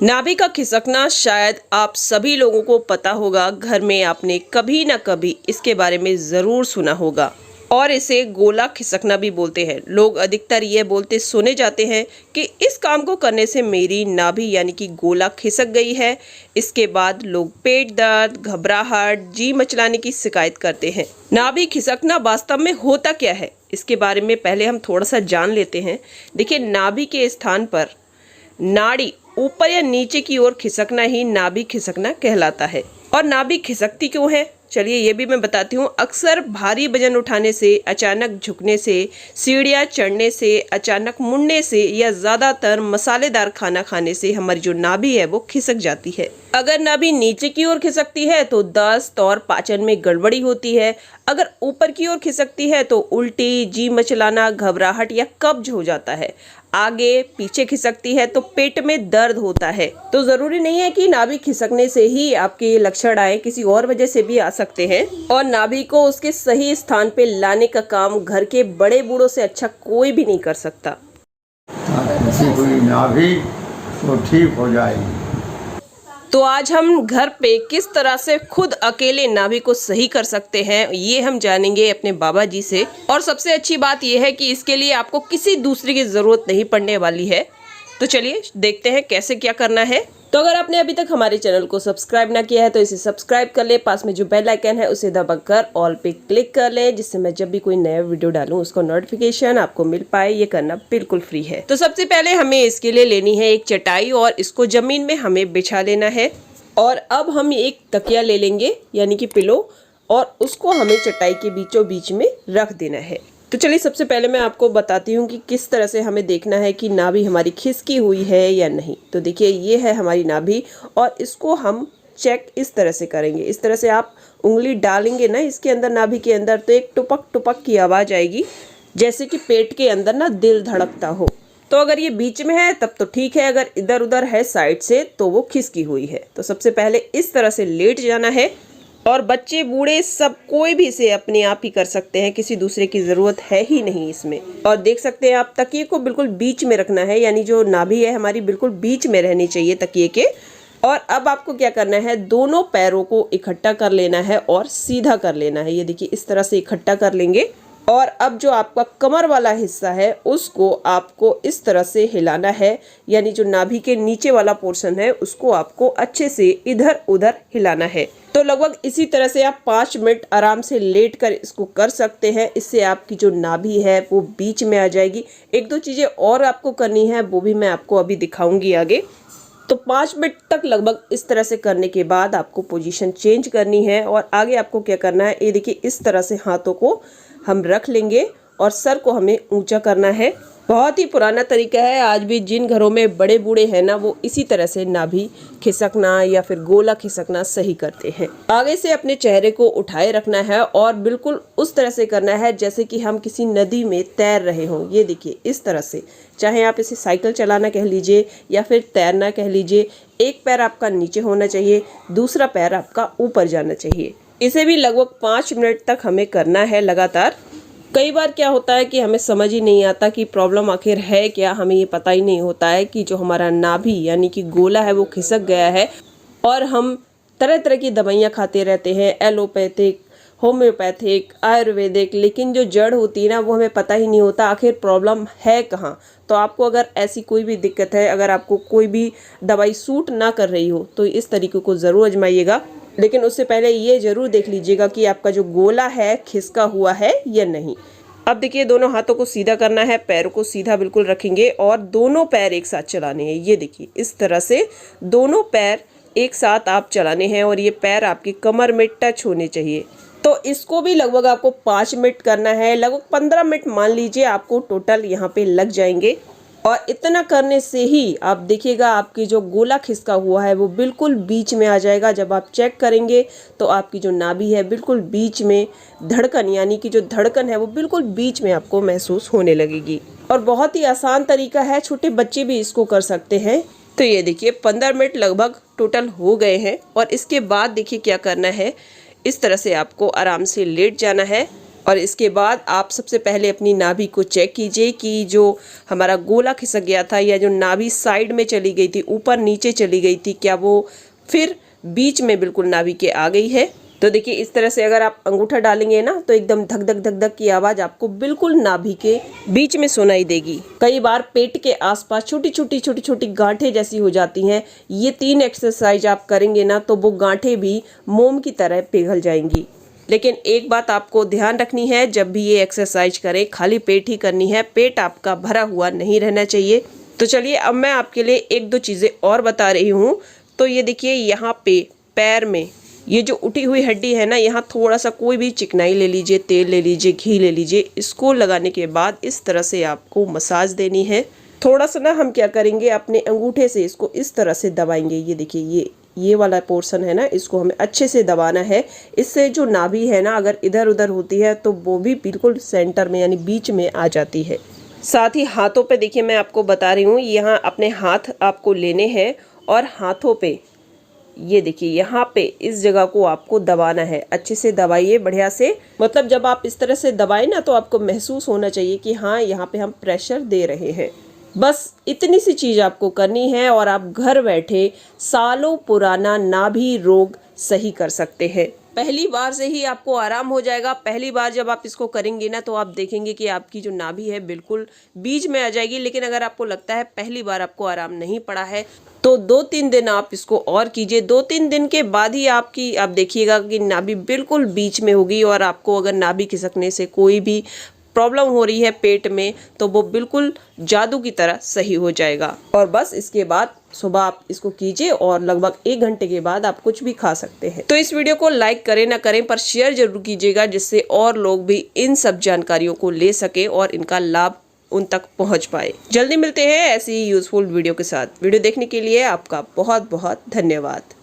नाभि का खिसकना शायद आप सभी लोगों को पता होगा। घर में आपने कभी ना कभी इसके बारे में ज़रूर सुना होगा और इसे गोला खिसकना भी बोलते हैं। लोग अधिकतर ये बोलते सुने जाते हैं कि इस काम को करने से मेरी नाभि यानी कि गोला खिसक गई है। इसके बाद लोग पेट दर्द, घबराहट, जी मचलाने की शिकायत करते हैं। नाभि खिसकना वास्तव में होता क्या है, इसके बारे में पहले हम थोड़ा सा जान लेते हैं। देखिए, नाभि के स्थान पर नाड़ी ऊपर या नीचे की ओर खिसकना ही नाभि खिसकना कहलाता है। और नाभि खिसकती क्यों है, चलिए ये भी मैं बताती हूँ। अक्सर भारी वजन उठाने से, अचानक झुकने से, सीढ़ियाँ चढ़ने से, अचानक मुड़ने से या ज़्यादातर मसालेदार खाना खाने से हमारी जो नाभि है वो खिसक जाती है। अगर नाभि नीचे की ओर खिसकती है तो दस्त और पाचन में गड़बड़ी होती है। अगर ऊपर की ओर खिसकती है तो उल्टी, जी मचलाना, घबराहट या कब्ज हो जाता है। आगे पीछे खिसकती है तो पेट में दर्द होता है। तो जरूरी नहीं है कि नाभि खिसकने से ही आपके लक्षण आए, किसी और वजह से भी आ सकते हैं। और नाभि को उसके सही स्थान पे लाने का काम घर के बड़े बूढ़ों से अच्छा कोई भी नहीं कर सकता। किसी कोई नाभि तो ठीक हो जाएगी। तो आज हम घर पे किस तरह से खुद अकेले नाभि को सही कर सकते हैं, ये हम जानेंगे अपने बाबा जी से। और सबसे अच्छी बात यह है कि इसके लिए आपको किसी दूसरे की जरूरत नहीं पड़ने वाली है। तो चलिए देखते हैं कैसे क्या करना है। तो अगर आपने अभी तक हमारे चैनल को सब्सक्राइब ना किया है तो इसे सब्सक्राइब कर ले। पास में जो बेल आइकन है उसे दबाकर ऑल पे क्लिक कर ले, जिससे मैं जब भी कोई नया वीडियो डालूं उसका नोटिफिकेशन आपको मिल पाए। ये करना बिल्कुल फ्री है। तो सबसे पहले हमें इसके लिए लेनी है एक चटाई और इसको जमीन में हमें बिछा लेना है। और अब हम एक तकिया ले लेंगे यानी कि पिलो, और उसको हमें चटाई के बीचों बीच में रख देना है। तो चलिए सबसे पहले मैं आपको बताती हूँ कि किस तरह से हमें देखना है कि नाभि हमारी खिसकी हुई है या नहीं। तो देखिए, ये है हमारी नाभि और इसको हम चेक इस तरह से करेंगे। इस तरह से आप उंगली डालेंगे ना इसके अंदर, नाभि के अंदर, तो एक टुपक टुपक की आवाज़ आएगी, जैसे कि पेट के अंदर ना दिल धड़कता हो। तो अगर ये बीच में है तब तो ठीक है, अगर इधर उधर है साइड से तो वो खिसकी हुई है। तो सबसे पहले इस तरह से लेट जाना है। और बच्चे बूढ़े सब कोई भी इसे अपने आप ही कर सकते हैं, किसी दूसरे की ज़रूरत है ही नहीं इसमें। और देख सकते हैं आप, तकिए को बिल्कुल बीच में रखना है, यानी जो नाभि है हमारी बिल्कुल बीच में रहनी चाहिए तकिए के। और अब आपको क्या करना है, दोनों पैरों को इकट्ठा कर लेना है और सीधा कर लेना है। ये देखिए, इस तरह से इकट्ठा कर लेंगे। और अब जो आपका कमर वाला हिस्सा है उसको आपको इस तरह से हिलाना है, यानी जो नाभि के नीचे वाला पोर्शन है उसको आपको अच्छे से इधर उधर हिलाना है। तो लगभग इसी तरह से आप 5 मिनट आराम से लेट कर इसको कर सकते हैं। इससे आपकी जो नाभि है वो बीच में आ जाएगी। एक दो चीज़ें और आपको करनी है, वो भी मैं आपको अभी दिखाऊंगी आगे। तो 5 मिनट तक लगभग इस तरह से करने के बाद आपको पोजीशन चेंज करनी है। और आगे आपको क्या करना है, ये देखिए, इस तरह से हाथों को हम रख लेंगे और सर को हमें ऊंचा करना है। बहुत ही पुराना तरीका है, आज भी जिन घरों में बड़े बूढ़े हैं ना, वो इसी तरह से नाभि खिसकना या फिर गोला खिसकना सही करते हैं। आगे से अपने चेहरे को उठाए रखना है और बिल्कुल उस तरह से करना है जैसे कि हम किसी नदी में तैर रहे हों। ये देखिए, इस तरह से, चाहे आप इसे साइकिल चलाना कह लीजिए या फिर तैरना कह लीजिए। एक पैर आपका नीचे होना चाहिए, दूसरा पैर आपका ऊपर जाना चाहिए। इसे भी लगभग 5 मिनट तक हमें करना है लगातार। कई बार क्या होता है कि हमें समझ ही नहीं आता कि प्रॉब्लम आखिर है क्या, हमें ये पता ही नहीं होता है कि जो हमारा नाभि यानी कि गोला है वो खिसक गया है। और हम तरह तरह की दवाइयाँ खाते रहते हैं, एलोपैथिक, होम्योपैथिक, आयुर्वेदिक, लेकिन जो जड़ होती है ना वो हमें पता ही नहीं होता आखिर प्रॉब्लम है कहाँ। तो आपको अगर ऐसी कोई भी दिक्कत है, अगर आपको कोई भी दवाई सूट ना कर रही हो तो इस तरीके को ज़रूर आजमाइएगा। लेकिन उससे पहले ये ज़रूर देख लीजिएगा कि आपका जो गोला है खिसका हुआ है या नहीं। अब देखिए, दोनों हाथों को सीधा करना है, पैरों को सीधा बिल्कुल रखेंगे और दोनों पैर एक साथ चलाने हैं। ये देखिए, इस तरह से दोनों पैर एक साथ आप चलाने हैं और ये पैर आपकी कमर में टच होने चाहिए। तो इसको भी लगभग आपको 5 मिनट करना है। लगभग 15 मिनट मान लीजिए आपको टोटल यहाँ पे लग जाएंगे। और इतना करने से ही आप देखिएगा आपकी जो गोला खिसका हुआ है वो बिल्कुल बीच में आ जाएगा। जब आप चेक करेंगे तो आपकी जो नाभि है बिल्कुल बीच में, धड़कन यानी कि जो धड़कन है वो बिल्कुल बीच में आपको महसूस होने लगेगी। और बहुत ही आसान तरीका है, छोटे बच्चे भी इसको कर सकते हैं। तो ये देखिए, 15 मिनट लगभग टोटल हो गए हैं। और इसके बाद देखिए क्या करना है, इस तरह से आपको आराम से लेट जाना है और इसके बाद आप सबसे पहले अपनी नाभि को चेक कीजिए कि जो हमारा गोला खिसक गया था या जो नाभि साइड में चली गई थी, ऊपर नीचे चली गई थी, क्या वो फिर बीच में बिल्कुल नाभि के आ गई है। तो देखिए इस तरह से अगर आप अंगूठा डालेंगे ना तो एकदम धक धक धक धक की आवाज़ आपको बिल्कुल नाभि के बीच में सुनाई देगी। कई बार पेट के आसपास छोटी छोटी गांठें जैसी हो जाती हैं। ये 3 एक्सरसाइज आप करेंगे ना तो वो गांठें भी मोम की तरह पिघल जाएंगी। लेकिन एक बात आपको ध्यान रखनी है, जब भी ये एक्सरसाइज करें खाली पेट ही करनी है, पेट आपका भरा हुआ नहीं रहना चाहिए। तो चलिए अब मैं आपके लिए 1-2 चीज़ें और बता रही हूँ। तो ये देखिए यहाँ पे पैर में ये जो उठी हुई हड्डी है ना, यहाँ थोड़ा सा कोई भी चिकनाई ले लीजिए, तेल ले लीजिए, घी ले लीजिए। इसको लगाने के बाद इस तरह से आपको मसाज देनी है। थोड़ा सा ना हम क्या करेंगे, अपने अंगूठे से इसको इस तरह से दबाएंगे। ये देखिए ये वाला पोर्शन है ना, इसको हमें अच्छे से दबाना है। इससे जो नाभि है ना अगर इधर उधर होती है तो वो भी बिल्कुल सेंटर में यानी बीच में आ जाती है। साथ ही हाथों पे देखिए मैं आपको बता रही हूँ, यहाँ अपने हाथ आपको लेने हैं और हाथों पे ये देखिए यहाँ पे इस जगह को आपको दबाना है। अच्छे से दबाइए बढ़िया से, मतलब जब आप इस तरह से दबाएं ना तो आपको महसूस होना चाहिए कि हाँ यहाँ पे हम प्रेशर दे रहे हैं। बस इतनी सी चीज़ आपको करनी है और आप घर बैठे सालों पुराना नाभि रोग सही कर सकते हैं। पहली बार से ही आपको आराम हो जाएगा। पहली बार जब आप इसको करेंगे ना तो आप देखेंगे कि आपकी जो नाभि है बिल्कुल बीच में आ जाएगी। लेकिन अगर आपको लगता है पहली बार आपको आराम नहीं पड़ा है तो 2-3 दिन आप इसको और कीजिए। 2-3 दिन के बाद ही आप देखिएगा कि नाभि बिल्कुल बीच में होगी। और आपको अगर नाभि खिसकने से कोई भी प्रॉब्लम हो रही है पेट में तो वो बिल्कुल जादू की तरह सही हो जाएगा। और बस इसके बाद सुबह आप इसको कीजिए और लगभग 1 घंटे के बाद आप कुछ भी खा सकते हैं। तो इस वीडियो को लाइक करें ना करें पर शेयर जरूर कीजिएगा, जिससे और लोग भी इन सब जानकारियों को ले सके और इनका लाभ उन तक पहुंच पाए। जल्दी मिलते हैं ऐसी ही यूजफुल वीडियो के साथ। वीडियो देखने के लिए आपका बहुत बहुत धन्यवाद।